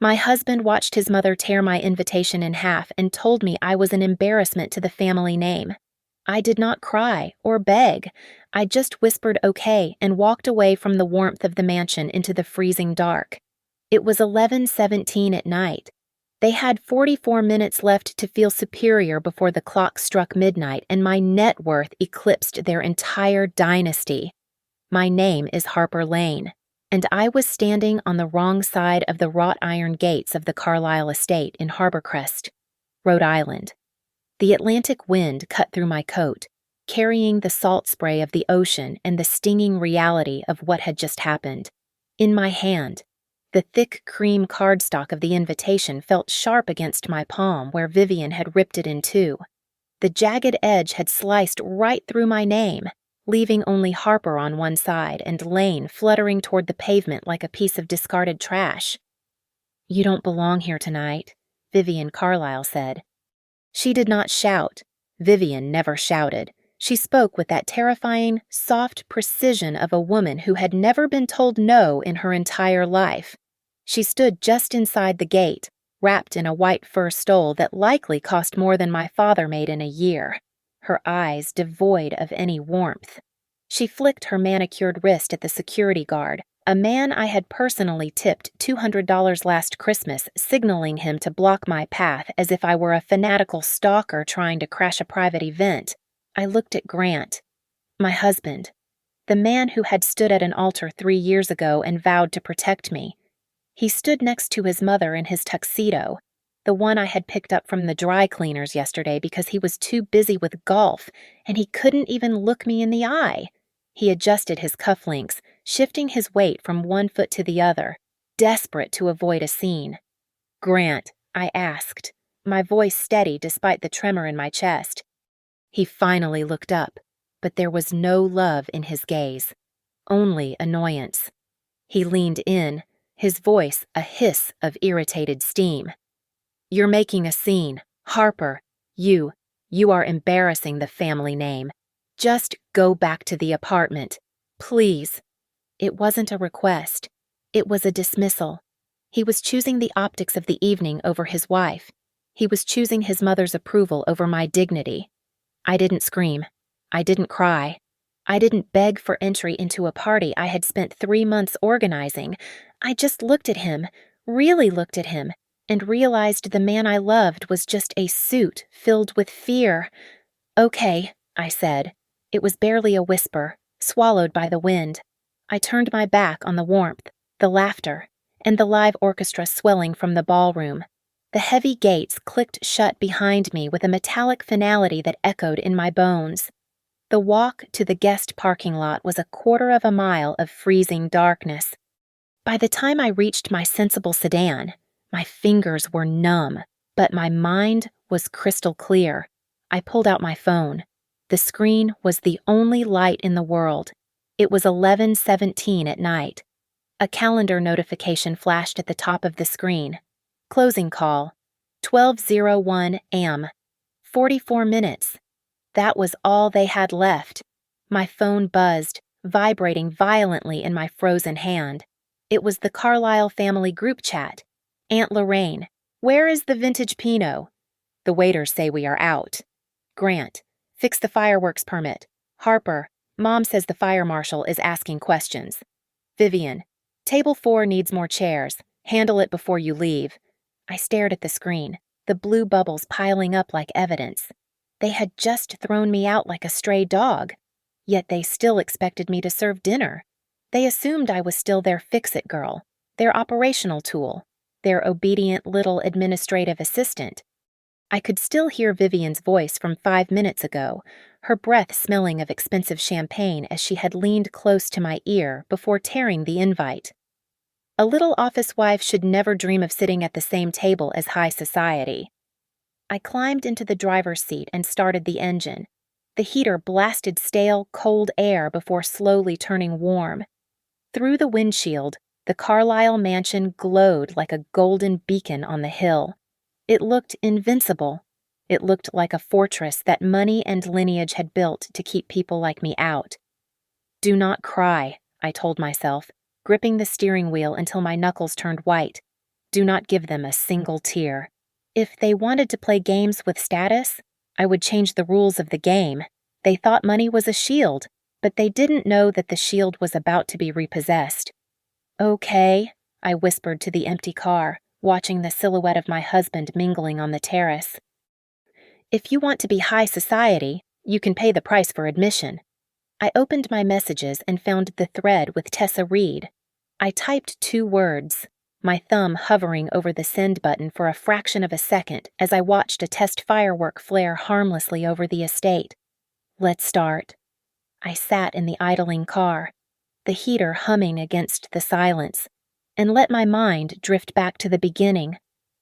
My husband watched his mother tear my invitation in half and told me I was an embarrassment to the family name. I did not cry or beg. I just whispered okay and walked away from the warmth of the mansion into the freezing dark. It was 11:17 at night. They had 44 minutes left to feel superior before the clock struck midnight, and my net worth eclipsed their entire dynasty. My name is Harper Lane, and I was standing on the wrong side of the wrought iron gates of the Carlisle estate in Harborcrest, Rhode Island. The Atlantic wind cut through my coat, carrying the salt spray of the ocean and the stinging reality of what had just happened. In my hand, the thick cream cardstock of the invitation felt sharp against my palm where Vivian had ripped it in two. The jagged edge had sliced right through my name, leaving only Harper on one side and Lane fluttering toward the pavement like a piece of discarded trash. "You don't belong here tonight," Vivian Carlisle said. She did not shout. Vivian never shouted. She spoke with that terrifying, soft precision of a woman who had never been told no in her entire life. She stood just inside the gate, wrapped in a white fur stole that likely cost more than my father made in a year, her eyes devoid of any warmth. She flicked her manicured wrist at the security guard, a man I had personally tipped $200 last Christmas, signaling him to block my path as if I were a fanatical stalker trying to crash a private event. I looked at Grant, my husband, the man who had stood at an altar 3 years ago and vowed to protect me. He stood next to his mother in his tuxedo, the one I had picked up from the dry cleaners yesterday because he was too busy with golf, and he couldn't even look me in the eye. He adjusted his cufflinks, shifting his weight from one foot to the other, desperate to avoid a scene. "Grant," I asked, my voice steady despite the tremor in my chest. He finally looked up, but there was no love in his gaze, only annoyance. He leaned in, his voice a hiss of irritated steam. "You're making a scene. Harper, you are embarrassing the family name. Just go back to the apartment. Please." It wasn't a request. It was a dismissal. He was choosing the optics of the evening over his wife. He was choosing his mother's approval over my dignity. I didn't scream. I didn't cry. I didn't beg for entry into a party I had spent 3 months organizing. I just looked at him, really looked at him, and realized the man I loved was just a suit filled with fear. "Okay," I said. It was barely a whisper, swallowed by the wind. I turned my back on the warmth, the laughter, and the live orchestra swelling from the ballroom. The heavy gates clicked shut behind me with a metallic finality that echoed in my bones. The walk to the guest parking lot was a quarter of a mile of freezing darkness. By the time I reached my sensible sedan, my fingers were numb, but my mind was crystal clear. I pulled out my phone. The screen was the only light in the world. It was 11:17 at night. A calendar notification flashed at the top of the screen. Closing call, 12:01 am. 44 minutes. That was all they had left. My phone buzzed, vibrating violently in my frozen hand. It was the Carlisle family group chat. "Aunt Lorraine, where is the vintage Pinot? The waiters say we are out. Grant, fix the fireworks permit. Harper, Mom says the fire marshal is asking questions. Vivian, table 4 needs more chairs. Handle it before you leave." I stared at the screen, the blue bubbles piling up like evidence. They had just thrown me out like a stray dog, yet they still expected me to serve dinner. They assumed I was still their fix-it girl, their operational tool, their obedient little administrative assistant. I could still hear Vivian's voice from 5 minutes ago, her breath smelling of expensive champagne as she had leaned close to my ear before tearing the invite. A little office wife should never dream of sitting at the same table as high society. I climbed into the driver's seat and started the engine. The heater blasted stale, cold air before slowly turning warm. Through the windshield, the Carlisle mansion glowed like a golden beacon on the hill. It looked invincible. It looked like a fortress that money and lineage had built to keep people like me out. "Do not cry," I told myself, gripping the steering wheel until my knuckles turned white. Do not give them a single tear. If they wanted to play games with status, I would change the rules of the game. They thought money was a shield, but they didn't know that the shield was about to be repossessed. Okay, I whispered to the empty car, watching the silhouette of my husband mingling on the terrace. If you want to be high society, you can pay the price for admission. I opened my messages and found the thread with Tessa Reed. I typed 2 words, my thumb hovering over the send button for a fraction of a second as I watched a test firework flare harmlessly over the estate. Let's start. I sat in the idling car, the heater humming against the silence, and let my mind drift back to the beginning.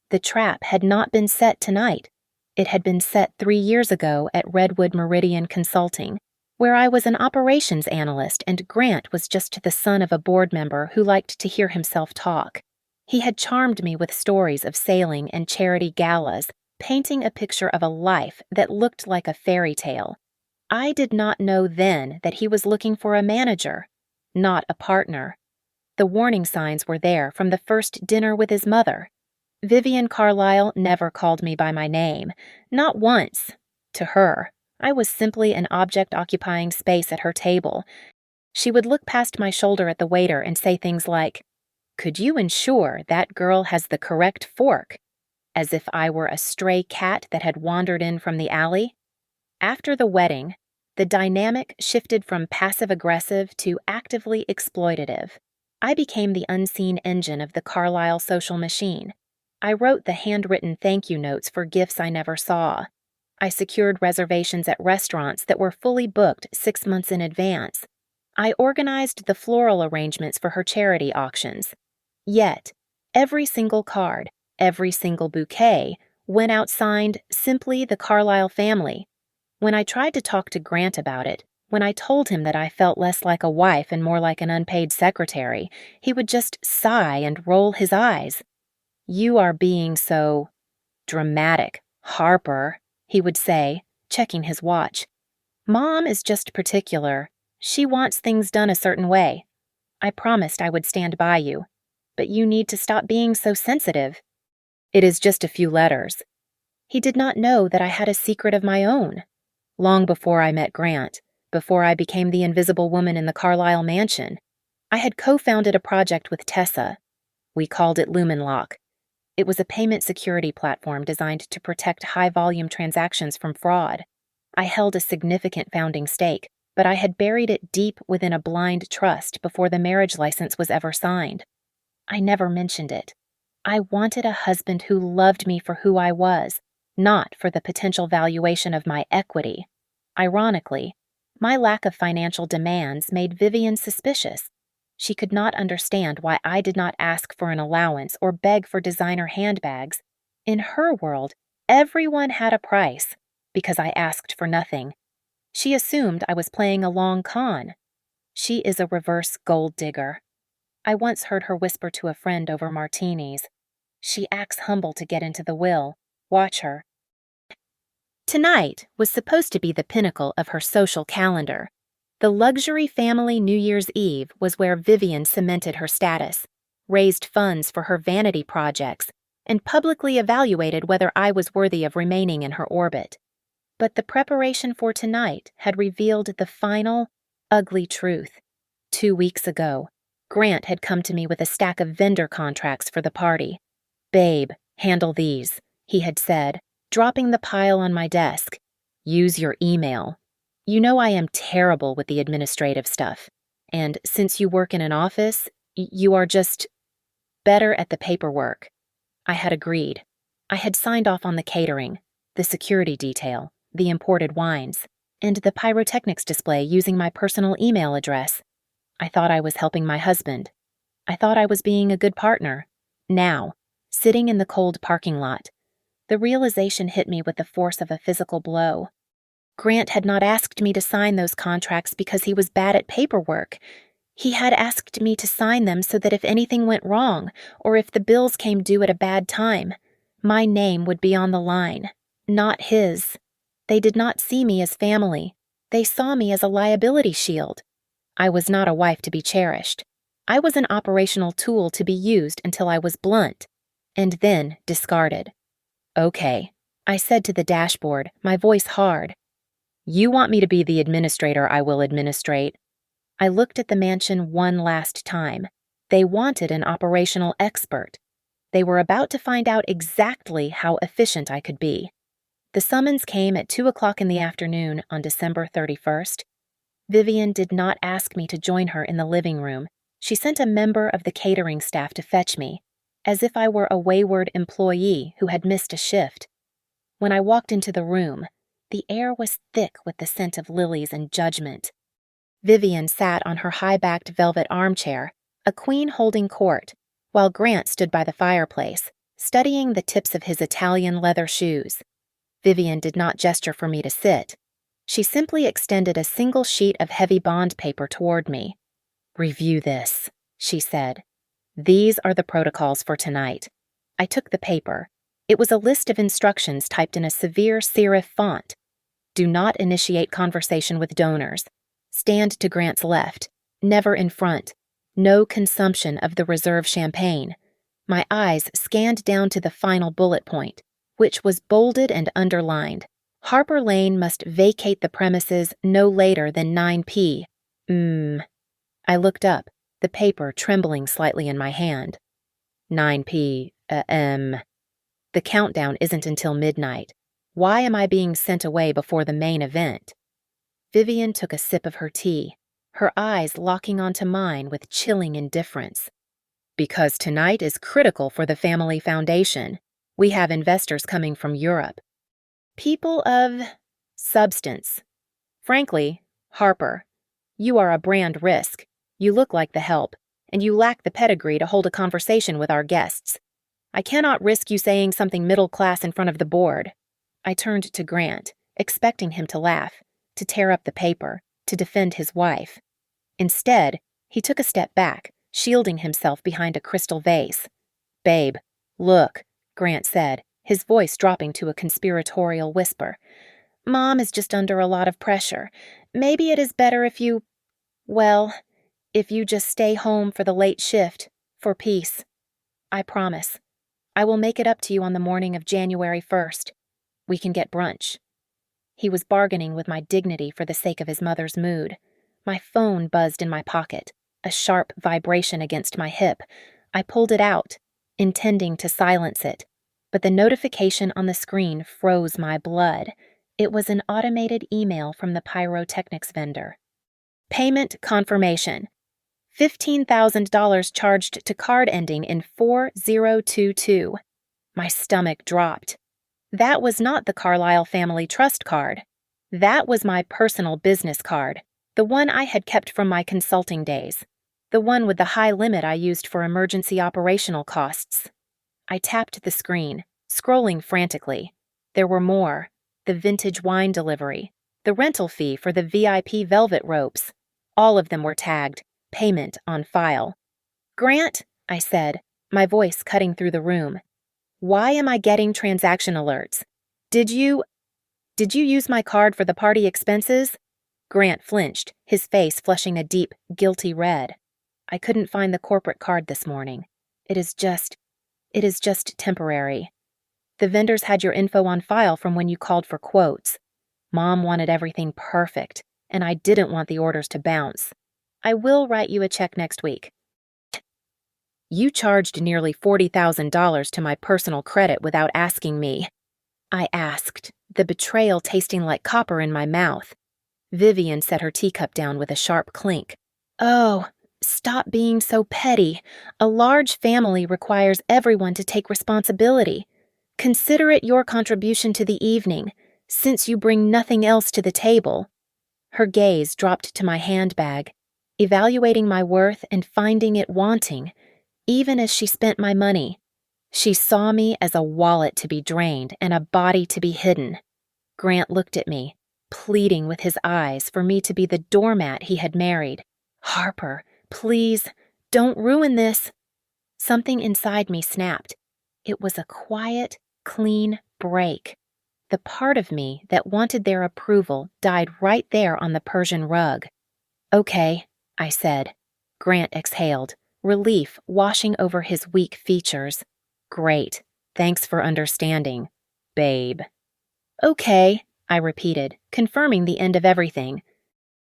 The trap had not been set tonight. It had been set 3 years ago at Redwood Meridian Consulting, where I was an operations analyst and Grant was just the son of a board member who liked to hear himself talk. He had charmed me with stories of sailing and charity galas, painting a picture of a life that looked like a fairy tale. I did not know then that he was looking for a manager, not a partner. The warning signs were there from the first dinner with his mother. Vivian Carlyle never called me by my name, not once. To her, I was simply an object occupying space at her table. She would look past my shoulder at the waiter and say things like, "Could you ensure that girl has the correct fork?" As if I were a stray cat that had wandered in from the alley. After the wedding, the dynamic shifted from passive-aggressive to actively exploitative. I became the unseen engine of the Carlyle social machine. I wrote the handwritten thank you notes for gifts I never saw. I secured reservations at restaurants that were fully booked 6 months in advance. I organized the floral arrangements for her charity auctions. Yet, every single card, every single bouquet, went out signed simply the Carlyle family. When I tried to talk to Grant about it, when I told him that I felt less like a wife and more like an unpaid secretary, he would just sigh and roll his eyes. "You are being so dramatic, Harper," he would say, checking his watch. "Mom is just particular. She wants things done a certain way. I promised I would stand by you, but you need to stop being so sensitive." It is just a few letters. He did not know that I had a secret of my own. Long before I met Grant, before I became the invisible woman in the Carlyle mansion, I had co-founded a project with Tessa. We called it Lumenlock. It was a payment security platform designed to protect high-volume transactions from fraud. I held a significant founding stake, but I had buried it deep within a blind trust before the marriage license was ever signed. I never mentioned it. I wanted a husband who loved me for who I was, not for the potential valuation of my equity. Ironically, my lack of financial demands made Vivian suspicious. She could not understand why I did not ask for an allowance or beg for designer handbags. In her world, everyone had a price, because I asked for nothing. She assumed I was playing a long con. She is a reverse gold digger. I once heard her whisper to a friend over martinis, "She acts humble to get into the will. Watch her." Tonight was supposed to be the pinnacle of her social calendar. The luxury family New Year's Eve was where Vivian cemented her status, raised funds for her vanity projects, and publicly evaluated whether I was worthy of remaining in her orbit. But the preparation for tonight had revealed the final, ugly truth. 2 weeks ago, Grant had come to me with a stack of vendor contracts for the party. "Babe, handle these," he had said, dropping the pile on my desk. "Use your email. You know I am terrible with the administrative stuff, and since you work in an office, you are just better at the paperwork." I had agreed. I had signed off on the catering, the security detail, the imported wines, and the pyrotechnics display using my personal email address. I thought I was helping my husband. I thought I was being a good partner. Now, sitting in the cold parking lot, the realization hit me with the force of a physical blow. Grant had not asked me to sign those contracts because he was bad at paperwork. He had asked me to sign them so that if anything went wrong, or if the bills came due at a bad time, my name would be on the line, not his. They did not see me as family. They saw me as a liability shield. I was not a wife to be cherished. I was an operational tool to be used until I was blunt. and then discarded. "Okay," I said to the dashboard, my voice hard. "You want me to be the administrator, I will administrate." I looked at the mansion one last time. They wanted an operational expert. They were about to find out exactly how efficient I could be. The summons came at 2 o'clock in the afternoon on December 31st. Vivian did not ask me to join her in the living room. She sent a member of the catering staff to fetch me, as if I were a wayward employee who had missed a shift. When I walked into the room, the air was thick with the scent of lilies and judgment. Vivian sat on her high-backed velvet armchair, a queen holding court, while Grant stood by the fireplace, studying the tips of his Italian leather shoes. Vivian did not gesture for me to sit. She simply extended a single sheet of heavy bond paper toward me. "Review this," she said. "These are the protocols for tonight." I took the paper. It was a list of instructions typed in a severe serif font. Do not initiate conversation with donors. Stand to Grant's left, never in front. No consumption of the reserve champagne. My eyes scanned down to the final bullet point, which was bolded and underlined. Harper Lane must vacate the premises no later than 9 p. I looked up, the paper trembling slightly in my hand. 9 p. The countdown isn't until midnight. Why am I being sent away before the main event? Vivian took a sip of her tea, her eyes locking onto mine with chilling indifference. "Because tonight is critical for the family foundation. We have investors coming from Europe. People of substance. Frankly, Harper, you are a brand risk. You look like the help, and you lack the pedigree to hold a conversation with our guests. I cannot risk you saying something middle class in front of the board." I turned to Grant, expecting him to laugh, to tear up the paper, to defend his wife. Instead, he took a step back, shielding himself behind a crystal vase. "Babe, look," Grant said, his voice dropping to a conspiratorial whisper. "Mom is just under a lot of pressure. Maybe it is better if you just stay home for the late shift, for peace. I promise. I will make it up to you on the morning of January 1st. We can get brunch." He was bargaining with my dignity for the sake of his mother's mood. My phone buzzed in my pocket, a sharp vibration against my hip. I pulled it out, intending to silence it, but the notification on the screen froze my blood. It was an automated email from the pyrotechnics vendor. "Payment confirmation. $15,000 charged to card ending in 4022. My stomach dropped. That was not the Carlyle Family Trust card. That was my personal business card, the one I had kept from my consulting days, the one with the high limit I used for emergency operational costs. I tapped the screen, scrolling frantically. There were more. The vintage wine delivery, the rental fee for the VIP velvet ropes. All of them were tagged, payment on file. "Grant," I said, my voice cutting through the room. "Why am I getting transaction alerts? Did you use my card for the party expenses?" Grant flinched, his face flushing a deep, guilty red. "I couldn't find the corporate card this morning. It is just temporary. The vendors had your info on file from when you called for quotes. Mom wanted everything perfect, and I didn't want the orders to bounce. I will write you a check next week." "You charged nearly $40,000 to my personal credit without asking me," I asked, the betrayal tasting like copper in my mouth. Vivian set her teacup down with a sharp clink. "Oh, stop being so petty. A large family requires everyone to take responsibility. Consider it your contribution to the evening, since you bring nothing else to the table." Her gaze dropped to my handbag, evaluating my worth and finding it wanting, even as she spent my money. She saw me as a wallet to be drained and a body to be hidden. Grant looked at me, pleading with his eyes for me to be the doormat he had married. "Harper, please, don't ruin this." Something inside me snapped. It was a quiet, clean break. The part of me that wanted their approval died right there on the Persian rug. "Okay," I said. Grant exhaled, relief washing over his weak features. Great. Thanks for understanding, babe. Okay, I repeated, confirming the end of everything.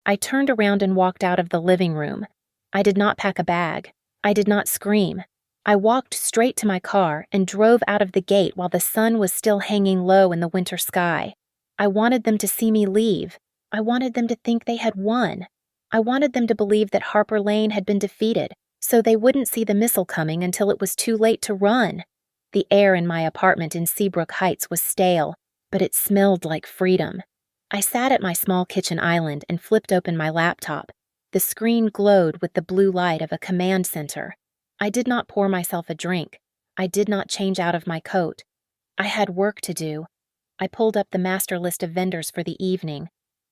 I turned around and walked out of the living room. I did not pack a bag. I did not scream. I walked straight to my car and drove out of the gate while the sun was still hanging low in the winter sky. I wanted them to see me leave. I wanted them to think they had won. I wanted them to believe that Harper Lane had been defeated, so they wouldn't see the missile coming until it was too late to run. The air in my apartment in Seabrook Heights was stale, but it smelled like freedom. I sat at my small kitchen island and flipped open my laptop. The screen glowed with the blue light of a command center. I did not pour myself a drink. I did not change out of my coat. I had work to do. I pulled up the master list of vendors for the evening.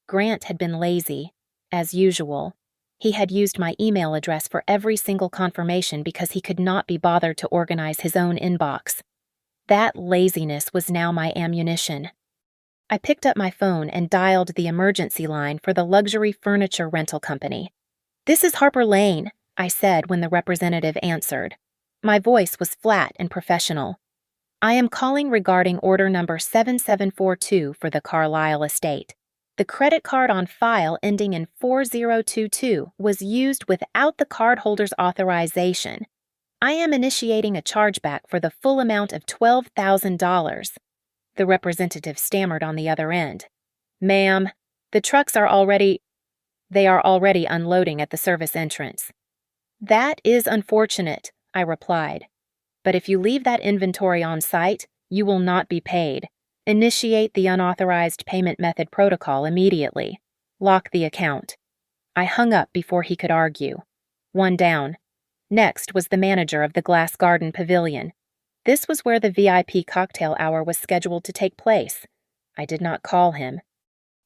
Grant had been lazy, as usual. He had used my email address for every single confirmation because he could not be bothered to organize his own inbox. That laziness was now my ammunition. I picked up my phone and dialed the emergency line for the luxury furniture rental company. "This is Harper Lane," I said when the representative answered. My voice was flat and professional. "I am calling regarding order number 7742 for the Carlisle estate. The credit card on file ending in 4022 was used without the cardholder's authorization. I am initiating a chargeback for the full amount of $12,000. The representative stammered on the other end. "Ma'am, the trucks are already unloading at the service entrance." "That is unfortunate," I replied. "But if you leave that inventory on site, you will not be paid. Initiate the unauthorized payment method protocol immediately. Lock the account." I hung up before he could argue. One down. Next was the manager of the Glass Garden Pavilion. This was where the VIP cocktail hour was scheduled to take place. I did not call him.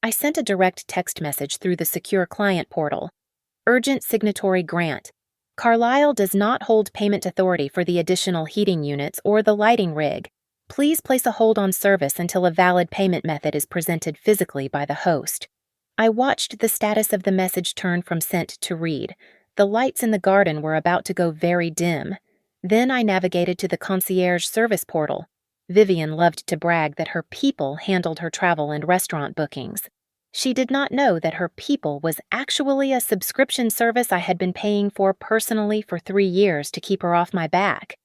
I sent a direct text message through the secure client portal. "Urgent signatory Grant. Carlisle does not hold payment authority for the additional heating units or the lighting rig. Please place a hold on service until a valid payment method is presented physically by the host." I watched the status of the message turn from sent to read. The lights in the garden were about to go very dim. Then I navigated to the concierge service portal. Vivian loved to brag that her people handled her travel and restaurant bookings. She did not know that her people was actually a subscription service I had been paying for personally for 3 years to keep her off my back.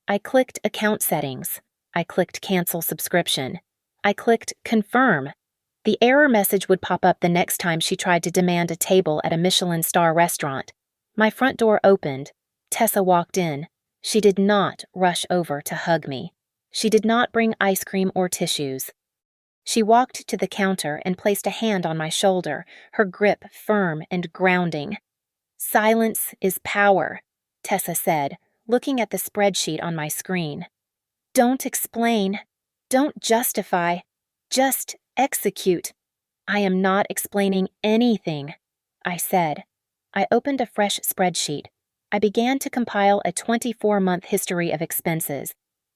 I clicked account settings. I clicked cancel subscription. I clicked confirm. The error message would pop up the next time she tried to demand a table at a Michelin star restaurant. My front door opened. Tessa walked in. She did not rush over to hug me. She did not bring ice cream or tissues. She walked to the counter and placed a hand on my shoulder, her grip firm and grounding. "Silence is power," Tessa said, looking at the spreadsheet on my screen. "Don't explain. Don't justify. Just execute." "I am not explaining anything," I said. I opened a fresh spreadsheet. I began to compile a 24-month history of expenses.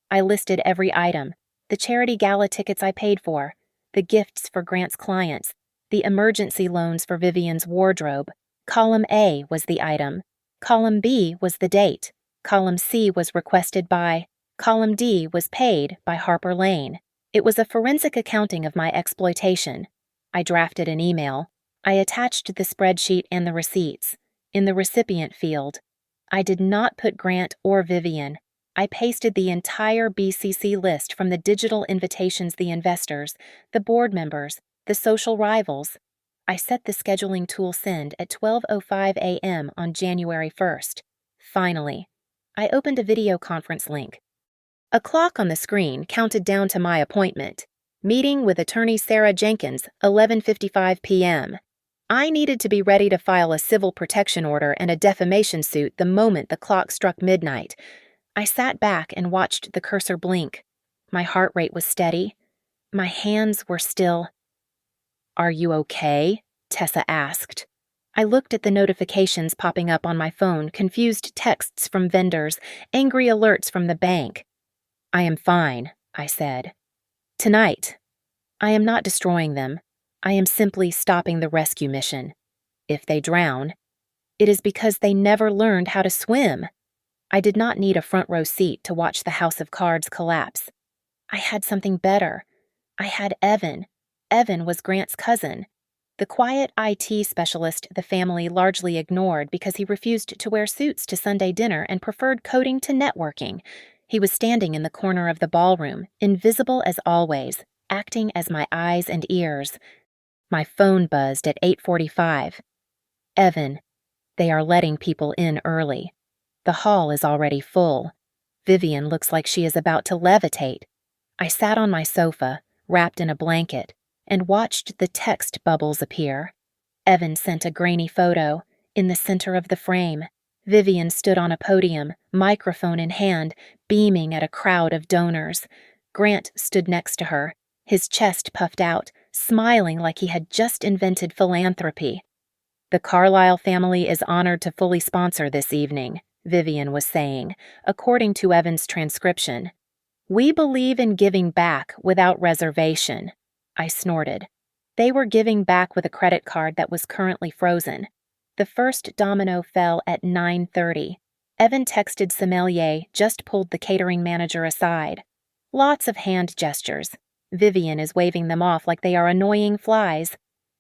I listed every item: the charity gala tickets I paid for, the gifts for Grant's clients, the emergency loans for Vivian's wardrobe. Column A was the item. Column B was the date. Column C was requested by. Column D was paid by Harper Lane. It was a forensic accounting of my exploitation. I drafted an email. I attached the spreadsheet and the receipts. In the recipient field, I did not put Grant or Vivian. I pasted the entire BCC list from the digital invitations, the investors, the board members, the social rivals. I set the scheduling tool send at 12:05 a.m. on January 1st. Finally, I opened a video conference link. A clock on the screen counted down to my appointment. Meeting with attorney Sarah Jenkins, 11:55 p.m. I needed to be ready to file a civil protection order and a defamation suit the moment the clock struck midnight. I sat back and watched the cursor blink. My heart rate was steady. My hands were still. "Are you okay?" Tessa asked. I looked at the notifications popping up on my phone, confused texts from vendors, angry alerts from the bank. "I am fine," I said. "Tonight. I am not destroying them. I am simply stopping the rescue mission. If they drown, it is because they never learned how to swim." I did not need a front row seat to watch the house of cards collapse. I had something better. I had Evan. Evan was Grant's cousin. The quiet IT specialist the family largely ignored because he refused to wear suits to Sunday dinner and preferred coding to networking. He was standing in the corner of the ballroom, invisible as always, acting as my eyes and ears. My phone buzzed at 8:45. Evan, they are letting people in early. The hall is already full. Vivian looks like she is about to levitate. I sat on my sofa, wrapped in a blanket, and watched the text bubbles appear. Evan sent a grainy photo. In the center of the frame, Vivian stood on a podium, microphone in hand, beaming at a crowd of donors. Grant stood next to her, his chest puffed out, smiling like he had just invented philanthropy. "The Carlyle family is honored to fully sponsor this evening," Vivian was saying, according to Evan's transcription. "We believe in giving back without reservation." I snorted. They were giving back with a credit card that was currently frozen. The first domino fell at 9:30. Evan texted sommelier, just pulled the catering manager aside. Lots of hand gestures. Vivian is waving them off like they are annoying flies.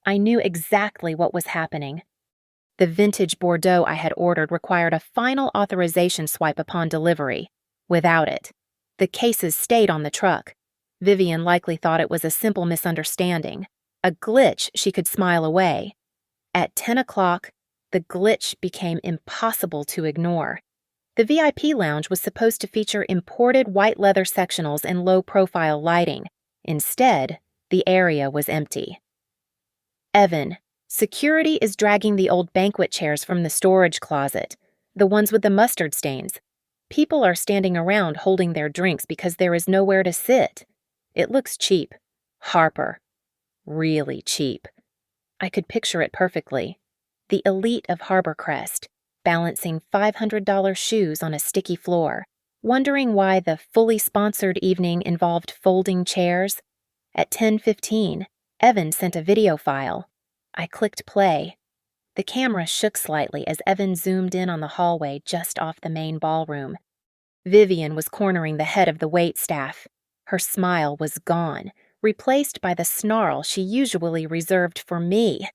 I knew exactly what was happening. The vintage Bordeaux I had ordered required a final authorization swipe upon delivery. Without it, the cases stayed on the truck. Vivian likely thought it was a simple misunderstanding, a glitch she could smile away. At 10 o'clock, the glitch became impossible to ignore. The VIP lounge was supposed to feature imported white leather sectionals and low-profile lighting. Instead, the area was empty. "Evan, security is dragging the old banquet chairs from the storage closet, the ones with the mustard stains. People are standing around holding their drinks because there is nowhere to sit. It looks cheap. Harper. Really cheap." I could picture it perfectly. The elite of Harborcrest, balancing $500 shoes on a sticky floor, wondering why the fully sponsored evening involved folding chairs. At 10:15, Evan sent a video file. I clicked play. The camera shook slightly as Evan zoomed in on the hallway just off the main ballroom. Vivian was cornering the head of the waitstaff. Her smile was gone, replaced by the snarl she usually reserved for me.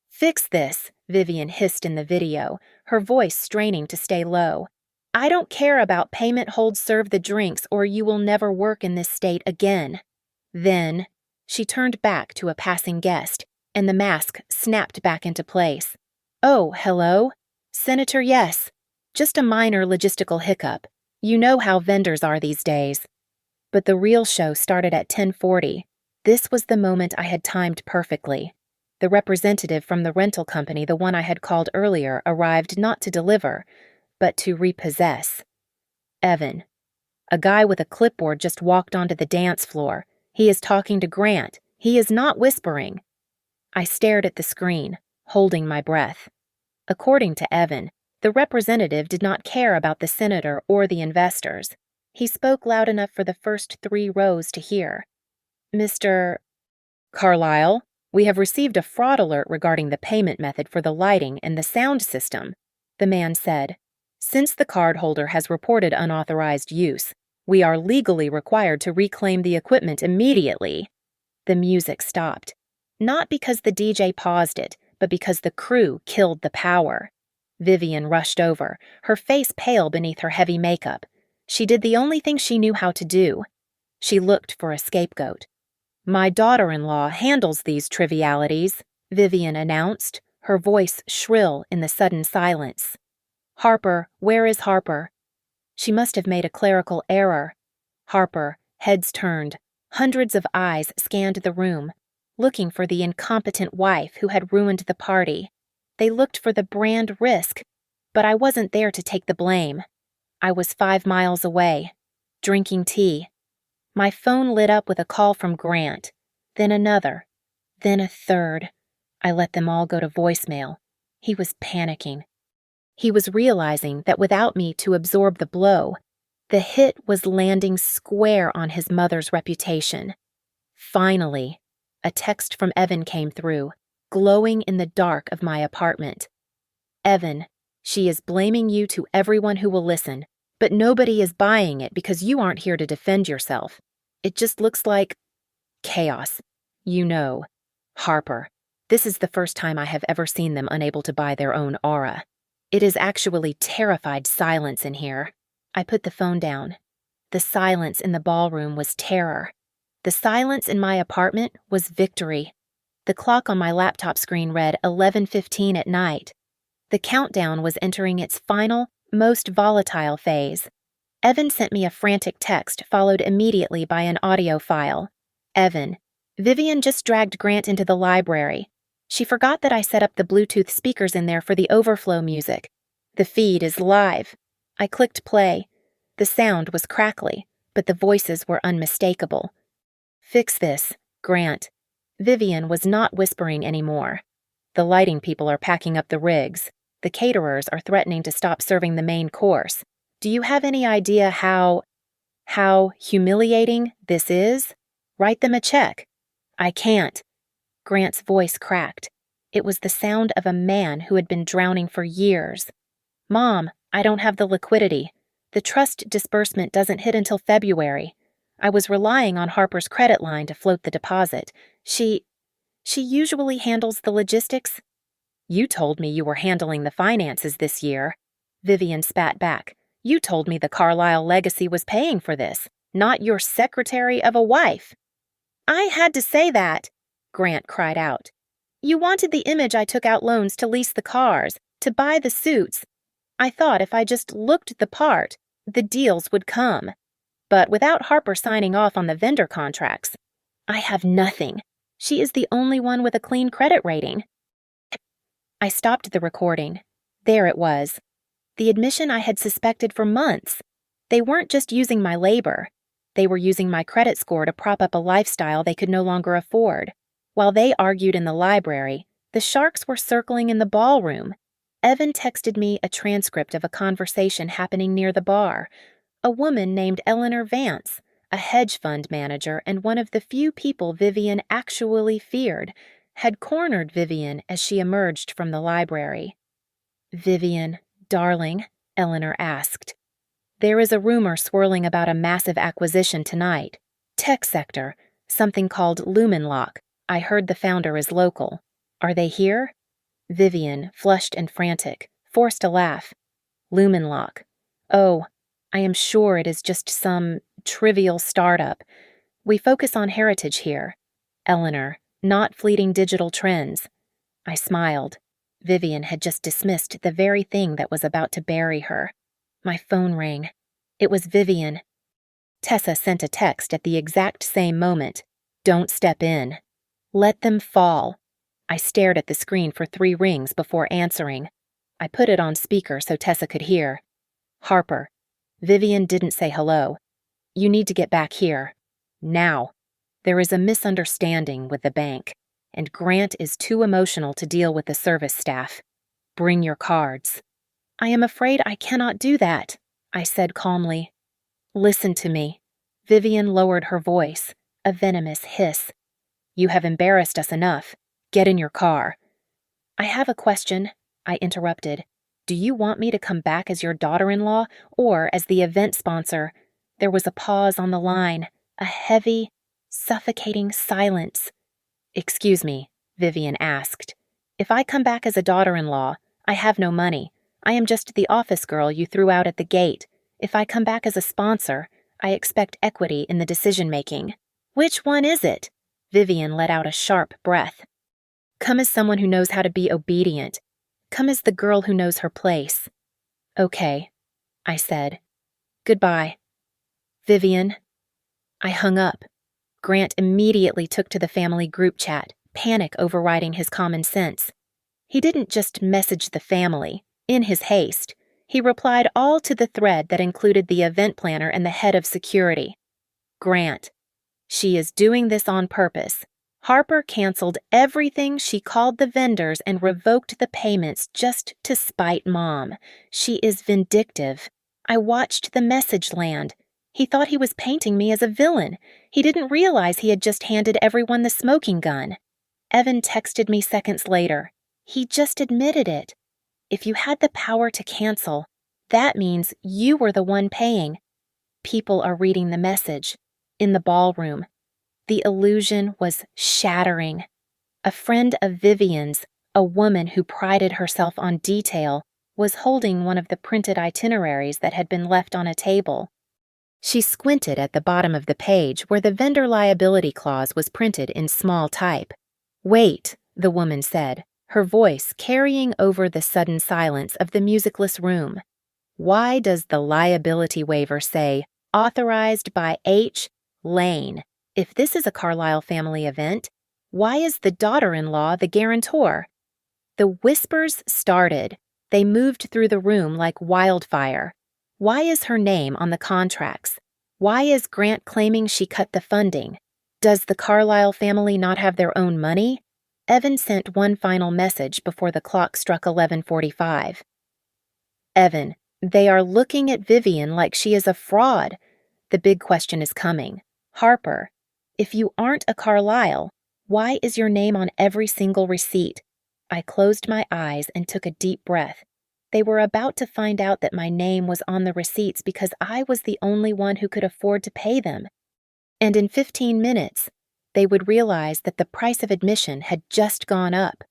"Fix this," Vivian hissed in the video, her voice straining to stay low. "I don't care about payment hold serve the drinks or you will never work in this state again." Then, she turned back to a passing guest, and the mask snapped back into place. "Oh, hello? Senator, yes. Just a minor logistical hiccup. You know how vendors are these days." But the real show started at 10:40. This was the moment I had timed perfectly. The representative from the rental company, the one I had called earlier, arrived not to deliver, but to repossess. "Evan, a guy with a clipboard just walked onto the dance floor. He is talking to Grant. He is not whispering." I stared at the screen, holding my breath. According to Evan, the representative did not care about the senator or the investors. He spoke loud enough for the first 3 rows to hear. "Mr. Carlyle, we have received a fraud alert regarding the payment method for the lighting and the sound system," the man said. "Since the cardholder has reported unauthorized use, we are legally required to reclaim the equipment immediately." The music stopped. Not because the DJ paused it, but because the crew killed the power. Vivian rushed over, her face pale beneath her heavy makeup. She did the only thing she knew how to do. She looked for a scapegoat. "My daughter-in-law handles these trivialities," Vivian announced, her voice shrill in the sudden silence. "Harper, where is Harper?" She must have made a clerical error. Harper, heads turned, hundreds of eyes scanned the room, looking for the incompetent wife who had ruined the party. They looked for the brand risk, but I wasn't there to take the blame. I was 5 miles away, drinking tea. My phone lit up with a call from Grant, then another, then a third. I let them all go to voicemail. He was panicking. He was realizing that without me to absorb the blow, the hit was landing square on his mother's reputation. Finally, a text from Evan came through, glowing in the dark of my apartment. "Evan, She is blaming you to everyone who will listen, but nobody is buying it because you aren't here to defend yourself. It just looks like chaos. You know. Harper. This is the first time I have ever seen them unable to buy their own aura. It is actually terrified silence in here. I put the phone down. The silence in the ballroom was terror. The silence in my apartment was victory. The clock on my laptop screen read 11:15 at night. The countdown was entering its final, most volatile phase. Evan sent me a frantic text followed immediately by an audio file. Evan. Vivian just dragged Grant into the library. She forgot that I set up the Bluetooth speakers in there for the overflow music. The feed is live. I clicked play. The sound was crackly, but the voices were unmistakable. Fix this, Grant. Vivian was not whispering anymore. The lighting people are packing up the rigs. The caterers are threatening to stop serving the main course. Do you have any idea how humiliating this is? Write them a check. I can't. Grant's voice cracked. It was the sound of a man who had been drowning for years. Mom, I don't have the liquidity. The trust disbursement doesn't hit until February. I was relying on Harper's credit line to float the deposit. She usually handles the logistics. You told me you were handling the finances this year. Vivian spat back. You told me the Carlyle legacy was paying for this, not your secretary of a wife. I had to say that, Grant cried out. You wanted the image I took out loans to lease the cars, to buy the suits. I thought if I just looked the part, the deals would come. But without Harper signing off on the vendor contracts, I have nothing. She is the only one with a clean credit rating. I stopped the recording. There it was. The admission I had suspected for months. They weren't just using my labor. They were using my credit score to prop up a lifestyle they could no longer afford. While they argued in the library, the sharks were circling in the ballroom. Evan texted me a transcript of a conversation happening near the bar. A woman named Eleanor Vance, a hedge fund manager and one of the few people Vivian actually feared, had cornered Vivian as she emerged from the library. Vivian, darling, Eleanor asked. There is a rumor swirling about a massive acquisition tonight. Tech sector, something called Lumenlock. I heard the founder is local. Are they here? Vivian, flushed and frantic, forced a laugh. Lumenlock. Oh, I am sure it is just some trivial startup. We focus on heritage here. Eleanor, not fleeting digital trends. I smiled. Vivian had just dismissed the very thing that was about to bury her. My phone rang. It was Vivian. Tessa sent a text at the exact same moment. Don't step in. Let them fall. I stared at the screen for 3 rings before answering. I put it on speaker so Tessa could hear. Harper. Vivian didn't say hello. You need to get back here. Now. There is a misunderstanding with the bank, and Grant is too emotional to deal with the service staff. Bring your cards. I am afraid I cannot do that, I said calmly. Listen to me. Vivian lowered her voice, a venomous hiss. You have embarrassed us enough. Get in your car. I have a question, I interrupted. Do you want me to come back as your daughter-in-law or as the event sponsor? There was a pause on the line, a heavy, suffocating silence. Excuse me, Vivian asked. If I come back as a daughter-in-law, I have no money. I am just the office girl you threw out at the gate. If I come back as a sponsor, I expect equity in the decision-making. Which one is it? Vivian let out a sharp breath. Come as someone who knows how to be obedient. Come as the girl who knows her place. Okay, I said. Goodbye. Vivian. I hung up. Grant immediately took to the family group chat, panic overriding his common sense. He didn't just message the family. In his haste, he replied all to the thread that included the event planner and the head of security. Grant. She is doing this on purpose. Harper canceled everything she called the vendors and revoked the payments just to spite Mom. She is vindictive. I watched the message land. He thought he was painting me as a villain. He didn't realize he had just handed everyone the smoking gun. Evan texted me seconds later. He just admitted it. If you had the power to cancel, that means you were the one paying. People are reading the message. In the ballroom. The illusion was shattering. A friend of Vivian's, a woman who prided herself on detail, was holding one of the printed itineraries that had been left on a table. She squinted at the bottom of the page where the vendor liability clause was printed in small type. "Wait," the woman said, her voice carrying over the sudden silence of the musicless room. "Why does the liability waiver say, 'Authorized by H. Lane'? If this is a Carlyle family event, why is the daughter-in-law the guarantor?" The whispers started. They moved through the room like wildfire. Why is her name on the contracts? Why is Grant claiming she cut the funding? Does the Carlyle family not have their own money? Evan sent one final message before the clock struck 11:45. "Evan, they are looking at Vivian like she is a fraud. The big question is coming. Harper, if you aren't a Carlyle, why is your name on every single receipt?" I closed my eyes and took a deep breath. They were about to find out that my name was on the receipts because I was the only one who could afford to pay them. And in 15 minutes, they would realize that the price of admission had just gone up.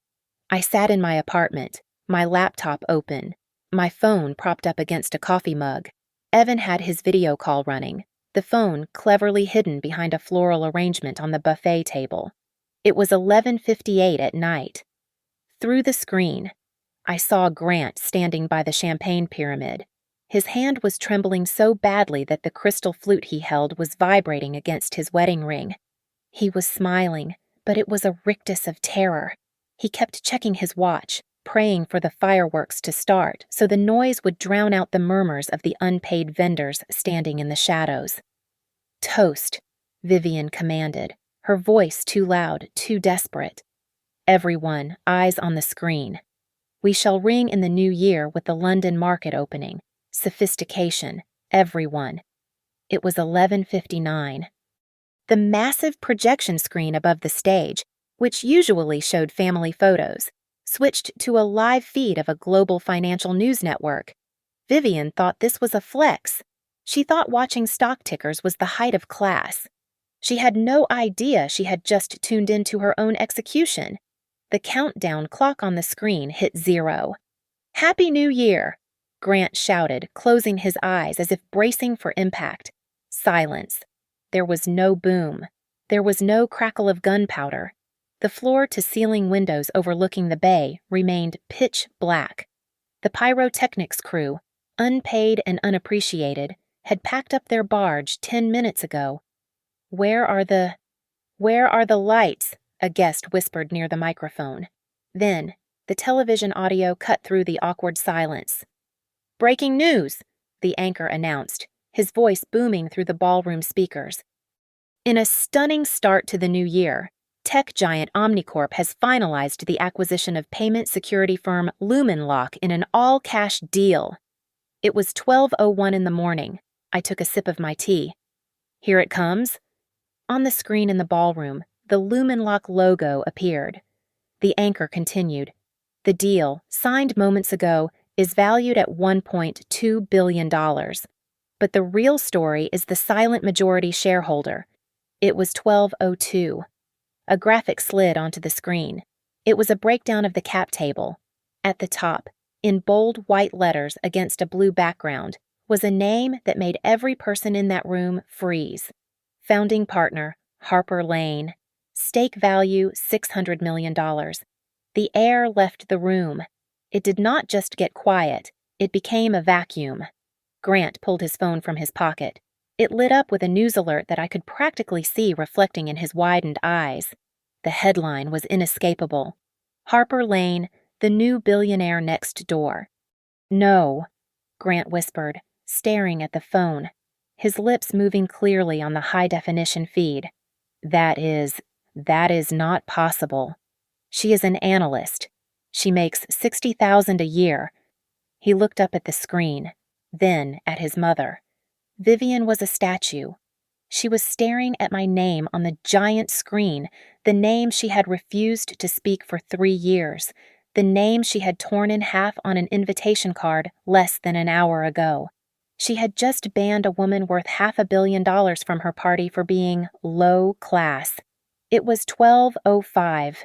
I sat in my apartment, my laptop open, my phone propped up against a coffee mug. Evan had his video call running, the phone cleverly hidden behind a floral arrangement on the buffet table. It was 11:58 at night. Through the screen, I saw Grant standing by the champagne pyramid. His hand was trembling so badly that the crystal flute he held was vibrating against his wedding ring. He was smiling, but it was a rictus of terror. He kept checking his watch, praying for the fireworks to start so the noise would drown out the murmurs of the unpaid vendors standing in the shadows. "Toast," Vivian commanded, her voice too loud, too desperate. Everyone, eyes on the screen. "We shall ring in the new year with the London market opening. Sophistication, everyone." It was 11:59. The massive projection screen above the stage, which usually showed family photos, switched to a live feed of a global financial news network. Vivian thought this was a flex. She thought watching stock tickers was the height of class. She had no idea she had just tuned into her own execution. The countdown clock on the screen hit 0. "Happy New Year!" Grant shouted, closing his eyes as if bracing for impact. Silence. There was no boom. There was no crackle of gunpowder. The floor-to-ceiling windows overlooking the bay remained pitch black. The pyrotechnics crew, unpaid and unappreciated, had packed up their barge 10 minutes ago. Where are the lights?" a guest whispered near the microphone. Then, the television audio cut through the awkward silence. "Breaking news," the anchor announced, his voice booming through the ballroom speakers. In a stunning start to the new year, tech giant Omnicorp has finalized the acquisition of payment security firm Lumenlock in an all-cash deal. It was 12:01 in the morning. I took a sip of my tea. "Here it comes." On the screen in the ballroom, the Lumenlock logo appeared. The anchor continued. "The deal, signed moments ago, is valued at $1.2 billion. But the real story is the silent majority shareholder. It was 12:02. A graphic slid onto the screen. It was a breakdown of the cap table. At the top, in bold white letters against a blue background, was a name that made every person in that room freeze. Founding partner, Harper Lane. Stake value, $600 million. The air left the room. It did not just get quiet, it became a vacuum. Grant pulled his phone from his pocket. It lit up with a news alert that I could practically see reflecting in his widened eyes. The headline was inescapable. "Harper Lane, the new billionaire next door." "No," Grant whispered, staring at the phone, his lips moving clearly on the high-definition feed. That is not possible. She is an analyst. She makes $60,000 a year." He looked up at the screen, then at his mother. Vivian was a statue. She was staring at my name on the giant screen, the name she had refused to speak for 3 years, the name she had torn in half on an invitation card less than an hour ago. She had just banned a woman worth $500 million from her party for being low class. It was 12:05.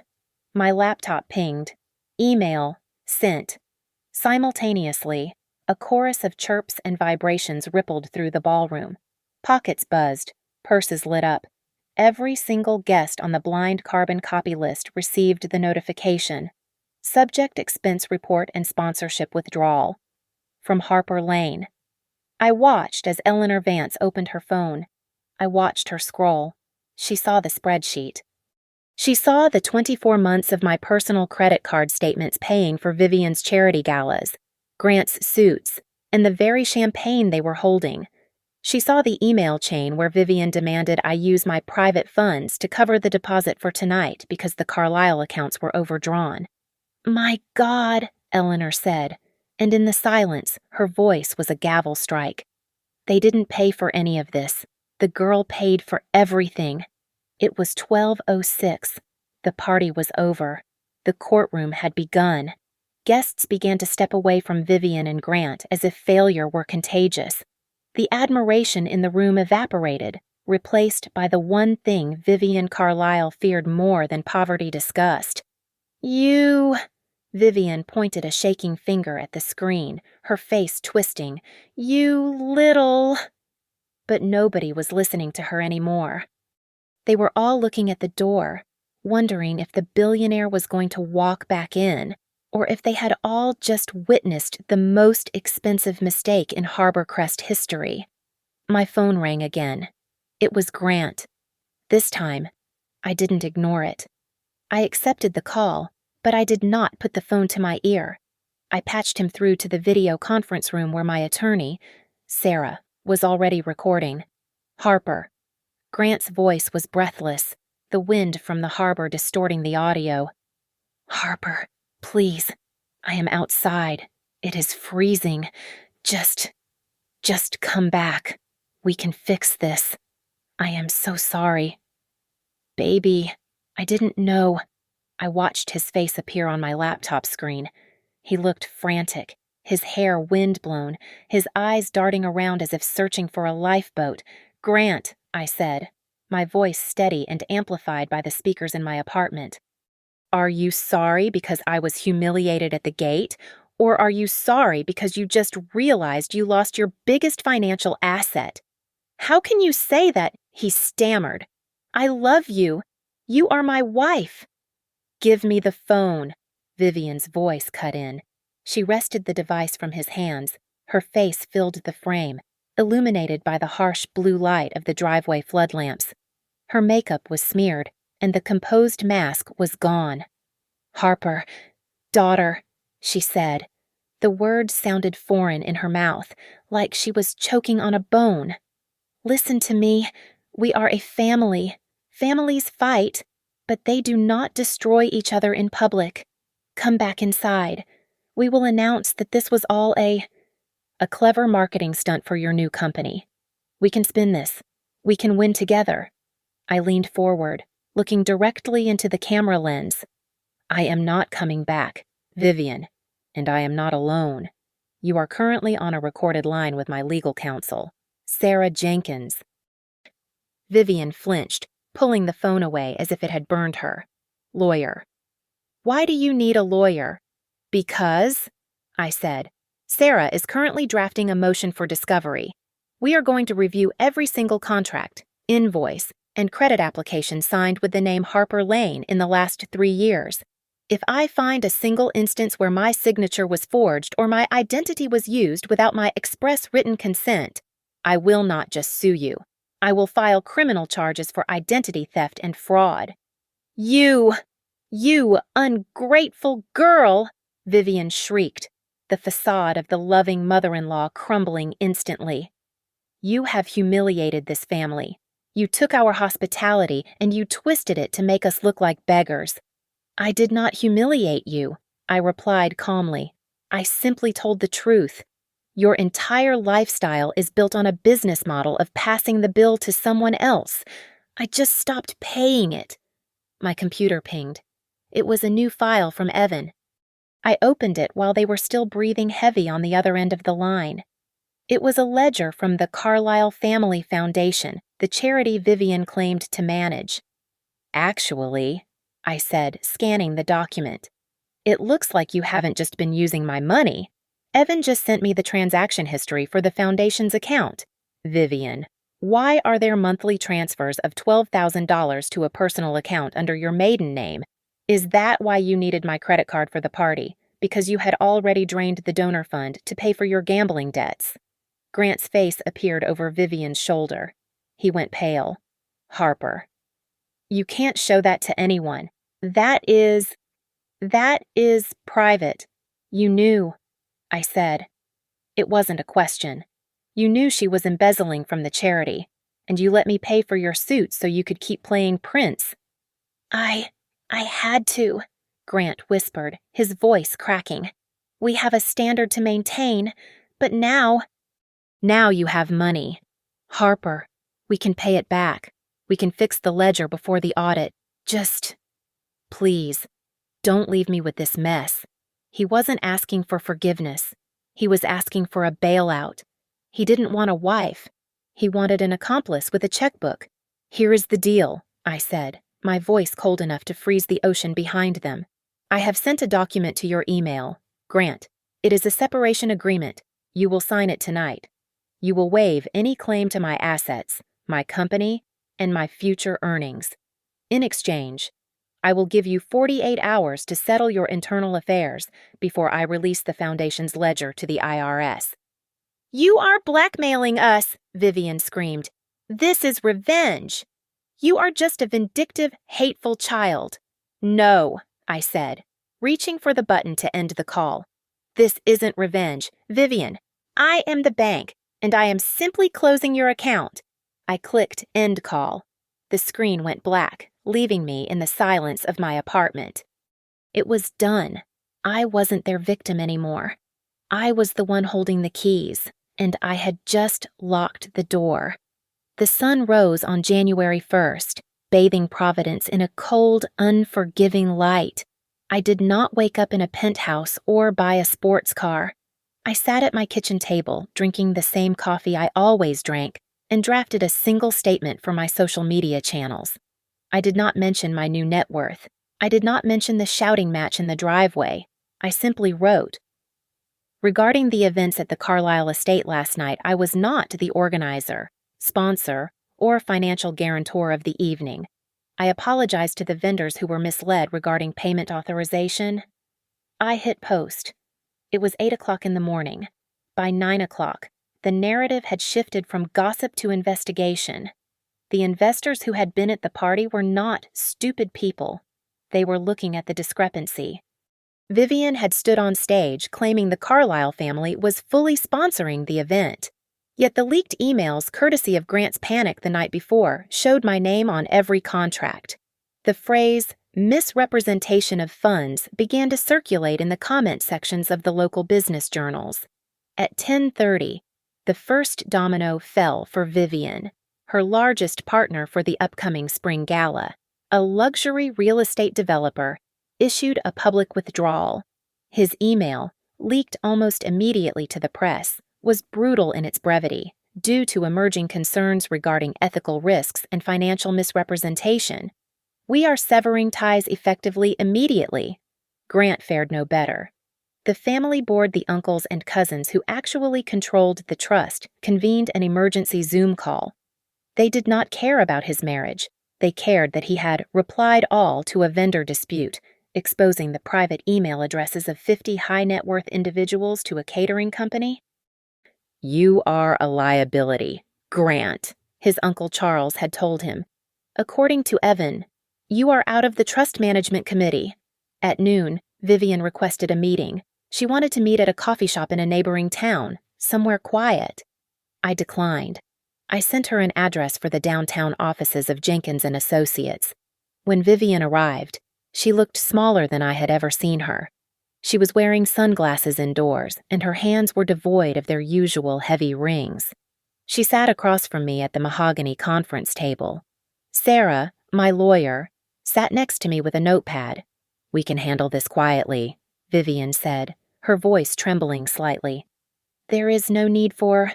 My laptop pinged. Email sent. Simultaneously, a chorus of chirps and vibrations rippled through the ballroom. Pockets buzzed, purses lit up. Every single guest on the blind carbon copy list received the notification. Subject expense report and sponsorship withdrawal. From Harper Lane. I watched as Eleanor Vance opened her phone. I watched her scroll. She saw the spreadsheet. She saw the 24 months of my personal credit card statements paying for Vivian's charity galas, Grant's suits, and the very champagne they were holding. She saw the email chain where Vivian demanded I use my private funds to cover the deposit for tonight because the Carlyle accounts were overdrawn. "My God," Eleanor said, and in the silence, her voice was a gavel strike. They didn't pay for any of this. The girl paid for everything. It was 12:06. The party was over. The courtroom had begun. Guests began to step away from Vivian and Grant as if failure were contagious. The admiration in the room evaporated, replaced by the one thing Vivian Carlyle feared more than poverty disgust. "You..." Vivian pointed a shaking finger at the screen, her face twisting. "You little..." But nobody was listening to her anymore. They were all looking at the door, wondering if the billionaire was going to walk back in, or if they had all just witnessed the most expensive mistake in Harbor Crest history. My phone rang again. It was Grant. This time, I didn't ignore it. I accepted the call, but I did not put the phone to my ear. I patched him through to the video conference room where my attorney, Sarah, was already recording. "Harper." Grant's voice was breathless, the wind from the harbor distorting the audio. "Harper, please. I am outside. It is freezing. Just come back. We can fix this. I am so sorry." "Baby, I didn't know." I watched his face appear on my laptop screen. He looked frantic, his hair wind-blown, his eyes darting around as if searching for a lifeboat. "Grant," I said, my voice steady and amplified by the speakers in my apartment. "Are you sorry because I was humiliated at the gate? Or are you sorry because you just realized you lost your biggest financial asset?" "How can you say that?" he stammered. "I love you. You are my wife." "Give me the phone," Vivian's voice cut in. She wrested the device from his hands. Her face filled the frame, illuminated by the harsh blue light of the driveway floodlamps. Her makeup was smeared, and the composed mask was gone. "Harper, daughter," she said. The words sounded foreign in her mouth, like she was choking on a bone. "Listen to me. We are a family. Families fight, but they do not destroy each other in public. Come back inside. We will announce that this was all a clever marketing stunt for your new company. We can spin this. We can win together." I leaned forward, looking directly into the camera lens. "I am not coming back, Vivian, and I am not alone. You are currently on a recorded line with my legal counsel, Sarah Jenkins." Vivian flinched, pulling the phone away as if it had burned her. "Lawyer." "Why do you need a lawyer?" "Because," I said, "Sarah is currently drafting a motion for discovery. We are going to review every single contract, invoice, and credit application signed with the name Harper Lane in the last 3 years. If I find a single instance where my signature was forged or my identity was used without my express written consent, I will not just sue you. I will file criminal charges for identity theft and fraud." You ungrateful girl!" Vivian shrieked, the facade of the loving mother-in-law crumbling instantly. "You have humiliated this family. You took our hospitality and you twisted it to make us look like beggars." "I did not humiliate you," I replied calmly. "I simply told the truth. Your entire lifestyle is built on a business model of passing the bill to someone else. I just stopped paying it." My computer pinged. It was a new file from Evan. I opened it while they were still breathing heavy on the other end of the line. It was a ledger from the Carlisle Family Foundation, the charity Vivian claimed to manage. "Actually," I said, scanning the document, "it looks like you haven't just been using my money. Evan just sent me the transaction history for the foundation's account. Vivian, why are there monthly transfers of $12,000 to a personal account under your maiden name? Is that why you needed my credit card for the party? Because you had already drained the donor fund to pay for your gambling debts?" Grant's face appeared over Vivian's shoulder. He went pale. "Harper, you can't show that to anyone. That is private. You knew," I said. It wasn't a question. "You knew she was embezzling from the charity, and you let me pay for your suit so you could keep playing Prince." I had to," Grant whispered, his voice cracking. "We have a standard to maintain, but now you have money. Harper, we can pay it back. We can fix the ledger before the audit. Just, please, don't leave me with this mess." He wasn't asking for forgiveness. He was asking for a bailout. He didn't want a wife. He wanted an accomplice with a checkbook. "Here is the deal," I said, my voice cold enough to freeze the ocean behind them. "I have sent a document to your email. Grant, it is a separation agreement. You will sign it tonight. You will waive any claim to my assets, my company, and my future earnings. In exchange, I will give you 48 hours to settle your internal affairs before I release the foundation's ledger to the IRS. "You are blackmailing us," Vivian screamed. "This is revenge. You are just a vindictive, hateful child." "No," I said, reaching for the button to end the call. "This isn't revenge. Vivian, I am the bank, and I am simply closing your account." I clicked end call. The screen went black, leaving me in the silence of my apartment. It was done. I wasn't their victim anymore. I was the one holding the keys, and I had just locked the door. The sun rose on January 1st, bathing Providence in a cold, unforgiving light. I did not wake up in a penthouse or buy a sports car. I sat at my kitchen table, drinking the same coffee I always drank, and drafted a single statement for my social media channels. I did not mention my new net worth. I did not mention the shouting match in the driveway. I simply wrote, "Regarding the events at the Carlisle estate last night, I was not the organizer, sponsor, or financial guarantor of the evening. I apologize to the vendors who were misled regarding payment authorization." I hit post. It was 8 o'clock in the morning. By 9 o'clock, the narrative had shifted from gossip to investigation. The investors who had been at the party were not stupid people. They were looking at the discrepancy. Vivian had stood on stage claiming the Carlisle family was fully sponsoring the event. Yet the leaked emails, courtesy of Grant's panic the night before, showed my name on every contract. The phrase, "misrepresentation of funds," began to circulate in the comment sections of the local business journals. At 10:30, the first domino fell for Vivian, her largest partner for the upcoming spring gala. A luxury real estate developer issued a public withdrawal. His email, leaked almost immediately to the press, was brutal in its brevity, due to emerging concerns regarding ethical risks and financial misrepresentation. "We are severing ties effectively immediately." Grant fared no better. The family board, the uncles and cousins who actually controlled the trust, convened an emergency Zoom call. They did not care about his marriage. They cared that he had replied all to a vendor dispute, exposing the private email addresses of 50 high-net-worth individuals to a catering company. "You are a liability, Grant," his Uncle Charles had told him. According to Evan, "You are out of the trust management committee." At noon, Vivian requested a meeting. She wanted to meet at a coffee shop in a neighboring town, somewhere quiet. I declined. I sent her an address for the downtown offices of Jenkins and Associates. When Vivian arrived, she looked smaller than I had ever seen her. She was wearing sunglasses indoors, and her hands were devoid of their usual heavy rings. She sat across from me at the mahogany conference table. Sarah, my lawyer, sat next to me with a notepad. "We can handle this quietly," Vivian said, her voice trembling slightly. There is no need for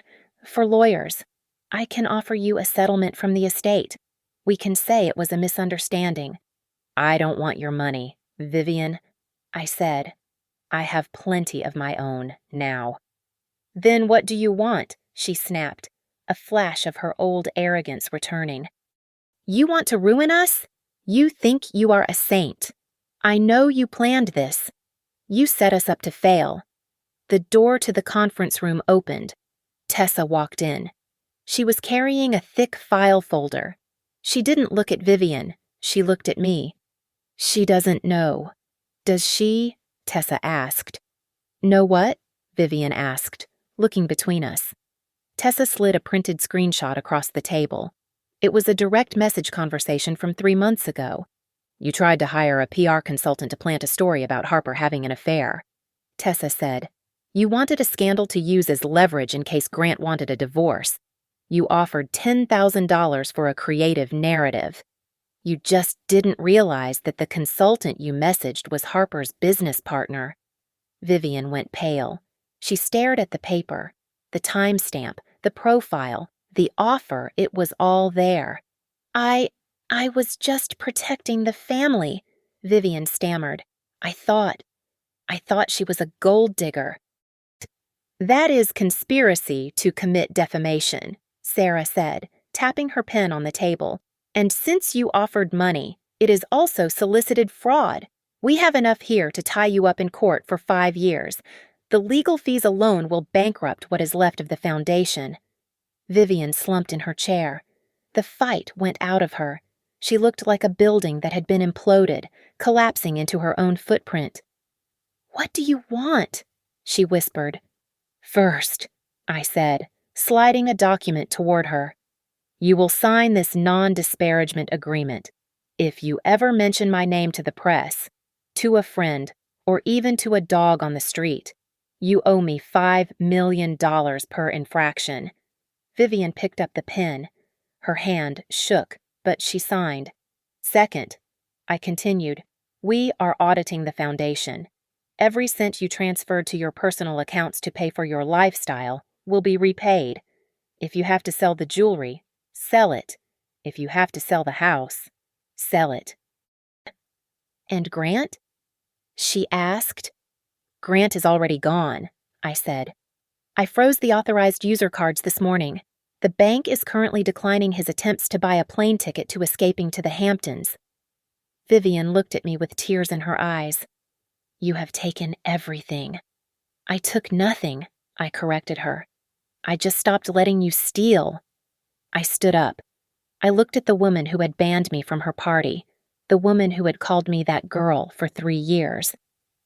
lawyers. I can offer you a settlement from the estate. We can say it was a misunderstanding. I don't want your money, Vivian, I said. I have plenty of my own now. Then what do you want? She snapped, a flash of her old arrogance returning. You want to ruin us? You think you are a saint. I know you planned this. You set us up to fail. The door to the conference room opened. Tessa walked in. She was carrying a thick file folder. She didn't look at Vivian. She looked at me. She doesn't know. Does she? Tessa asked. Know what? Vivian asked, looking between us. Tessa slid a printed screenshot across the table. It was a direct message conversation from 3 months ago. You tried to hire a PR consultant to plant a story about Harper having an affair. Tessa said, you wanted a scandal to use as leverage in case Grant wanted a divorce. You offered $10,000 for a creative narrative. You just didn't realize that the consultant you messaged was Harper's business partner. Vivian went pale. She stared at the paper, the timestamp, the profile, the offer. It was all there. I was just protecting the family, Vivian stammered. I thought she was a gold digger. That is conspiracy to commit defamation, Sarah said, tapping her pen on the table. And since you offered money, it is also solicited fraud. We have enough here to tie you up in court for 5 years. The legal fees alone will bankrupt what is left of the foundation. Vivian slumped in her chair. The fight went out of her. She looked like a building that had been imploded, collapsing into her own footprint. What do you want? She whispered. First, I said, sliding a document toward her. You will sign this non-disparagement agreement. If you ever mention my name to the press, to a friend, or even to a dog on the street, you owe me $5 million per infraction. Vivian picked up the pen. Her hand shook, but she signed. Second, I continued, we are auditing the foundation. Every cent you transferred to your personal accounts to pay for your lifestyle will be repaid. If you have to sell the jewelry, sell it. If you have to sell the house, sell it. And Grant? She asked. Grant is already gone, I said. I froze the authorized user cards this morning. The bank is currently declining his attempts to buy a plane ticket to escaping to the Hamptons. Vivian looked at me with tears in her eyes. You have taken everything. I took nothing, I corrected her. I just stopped letting you steal. I stood up. I looked at the woman who had banned me from her party, the woman who had called me that girl for 3 years.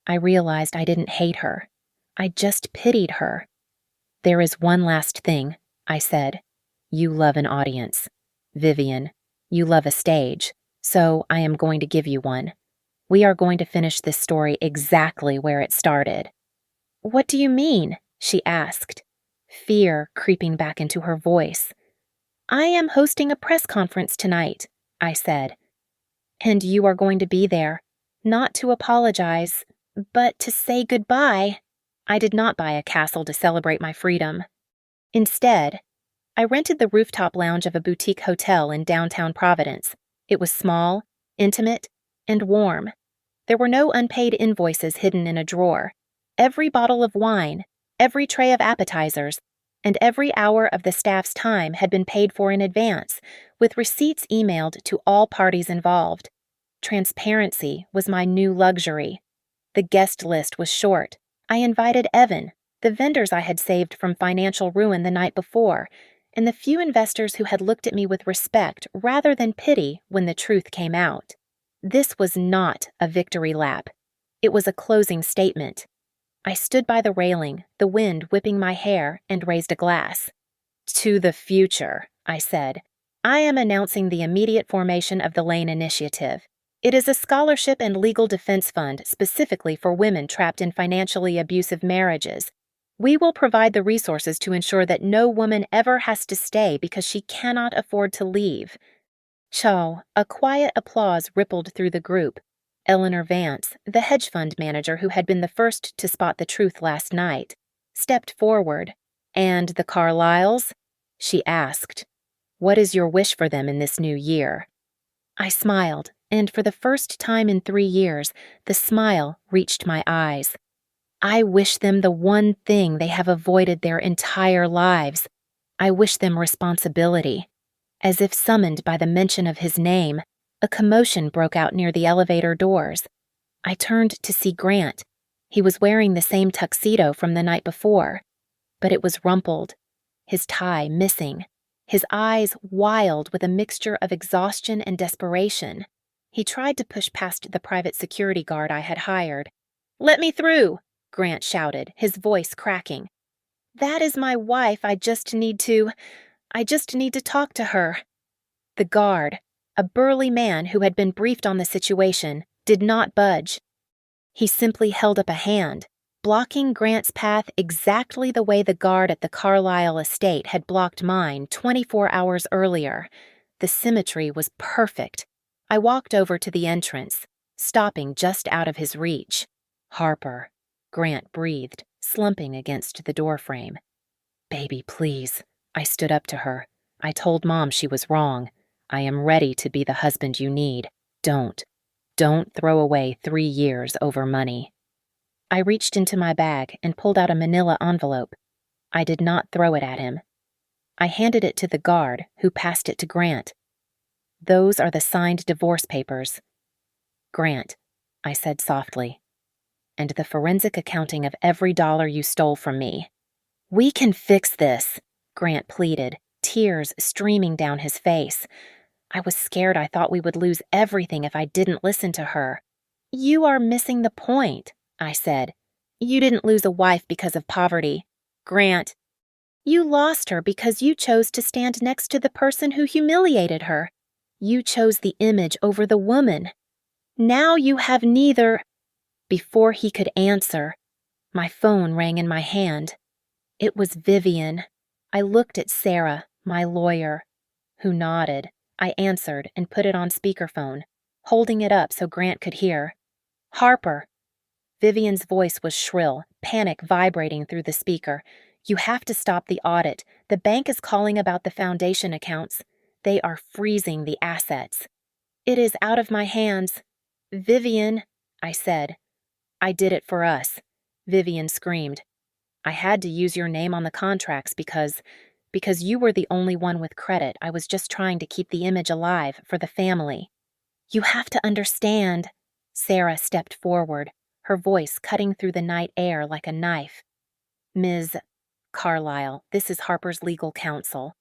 I realized I didn't hate her. I just pitied her. There is one last thing, I said. You love an audience. Vivian, you love a stage, so I am going to give you one. We are going to finish this story exactly where it started. What do you mean? She asked, fear creeping back into her voice. I am hosting a press conference tonight, I said. And you are going to be there, not to apologize, but to say goodbye. I did not buy a castle to celebrate my freedom. Instead, I rented the rooftop lounge of a boutique hotel in downtown Providence. It was small, intimate, and warm. There were no unpaid invoices hidden in a drawer. Every bottle of wine, every tray of appetizers, and every hour of the staff's time had been paid for in advance, with receipts emailed to all parties involved. Transparency was my new luxury. The guest list was short. I invited Evan, the vendors I had saved from financial ruin the night before, and the few investors who had looked at me with respect rather than pity when the truth came out. This was not a victory lap. It was a closing statement. I stood by the railing, the wind whipping my hair, and raised a glass. To the future, I said. I am announcing the immediate formation of the Lane Initiative. It is a scholarship and legal defense fund specifically for women trapped in financially abusive marriages. We will provide the resources to ensure that no woman ever has to stay because she cannot afford to leave. A quiet applause rippled through the group. Eleanor Vance, the hedge fund manager who had been the first to spot the truth last night, stepped forward. "And the Carlyles?" she asked. "What is your wish for them in this new year?" I smiled, and for the first time in 3 years, the smile reached my eyes. I wish them the one thing they have avoided their entire lives. I wish them responsibility. As if summoned by the mention of his name, a commotion broke out near the elevator doors. I turned to see Grant. He was wearing the same tuxedo from the night before, but it was rumpled, his tie missing, his eyes wild with a mixture of exhaustion and desperation. He tried to push past the private security guard I had hired. "Let me through!" Grant shouted, his voice cracking. "That is my wife. I just need to talk to her." The guard, a burly man who had been briefed on the situation, did not budge. He simply held up a hand, blocking Grant's path exactly the way the guard at the Carlyle estate had blocked mine 24 hours earlier. The symmetry was perfect. I walked over to the entrance, stopping just out of his reach. "Harper," Grant breathed, slumping against the doorframe. "Baby, please." I stood up to her. "I told Mom she was wrong. I am ready to be the husband you need. Don't throw away 3 years over money." I reached into my bag and pulled out a manila envelope. I did not throw it at him. I handed it to the guard, who passed it to Grant. "Those are the signed divorce papers." "Grant," I said softly, "and the forensic accounting of every dollar you stole from me." "We can fix this," Grant pleaded, tears streaming down his face. I was scared. I thought we would lose everything if I didn't listen to her. "You are missing the point," I said. "You didn't lose a wife because of poverty. Grant, you lost her because you chose to stand next to the person who humiliated her. You chose the image over the woman. Now you have neither." Before he could answer, my phone rang in my hand. It was Vivian. I looked at Sarah, my lawyer, who nodded. I answered and put it on speakerphone, holding it up so Grant could hear. "Harper." Vivian's voice was shrill, panic vibrating through the speaker. "You have to stop the audit. The bank is calling about the foundation accounts. They are freezing the assets." "It is out of my hands." "Vivian," I said. "I did it for us," Vivian screamed. "I had to use your name on the contracts because you were the only one with credit. I was just trying to keep the image alive for the family." "You have to understand." Sarah stepped forward, her voice cutting through the night air like a knife. "Ms. Carlyle, this is Harper's legal counsel.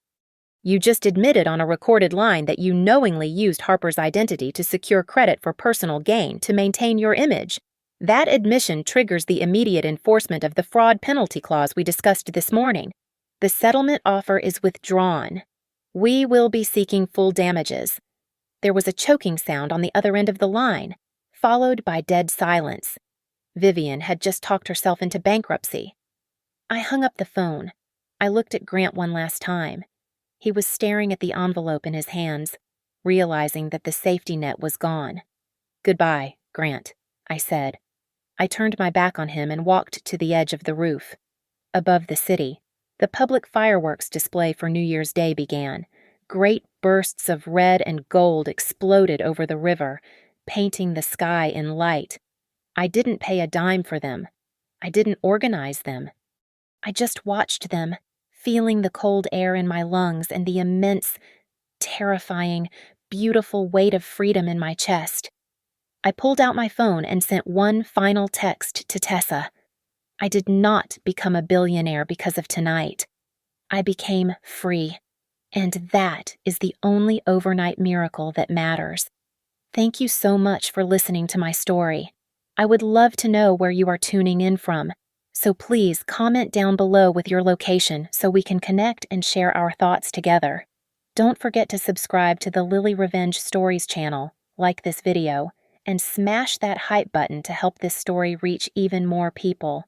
You just admitted on a recorded line that you knowingly used Harper's identity to secure credit for personal gain to maintain your image. That admission triggers the immediate enforcement of the fraud penalty clause we discussed this morning. The settlement offer is withdrawn. We will be seeking full damages." There was a choking sound on the other end of the line, followed by dead silence. Vivian had just talked herself into bankruptcy. I hung up the phone. I looked at Grant one last time. He was staring at the envelope in his hands, realizing that the safety net was gone. "Goodbye, Grant," I said. I turned my back on him and walked to the edge of the roof. Above the city, the public fireworks display for New Year's Day began. Great bursts of red and gold exploded over the river, painting the sky in light. I didn't pay a dime for them. I didn't organize them. I just watched them, feeling the cold air in my lungs and the immense, terrifying, beautiful weight of freedom in my chest. I pulled out my phone and sent one final text to Tessa. I did not become a billionaire because of tonight. I became free, and that is the only overnight miracle that matters. Thank you so much for listening to my story. I would love to know where you are tuning in from, so please comment down below with your location so we can connect and share our thoughts together. Don't forget to subscribe to the Lily Revenge Stories channel, like this video, and smash that hype button to help this story reach even more people.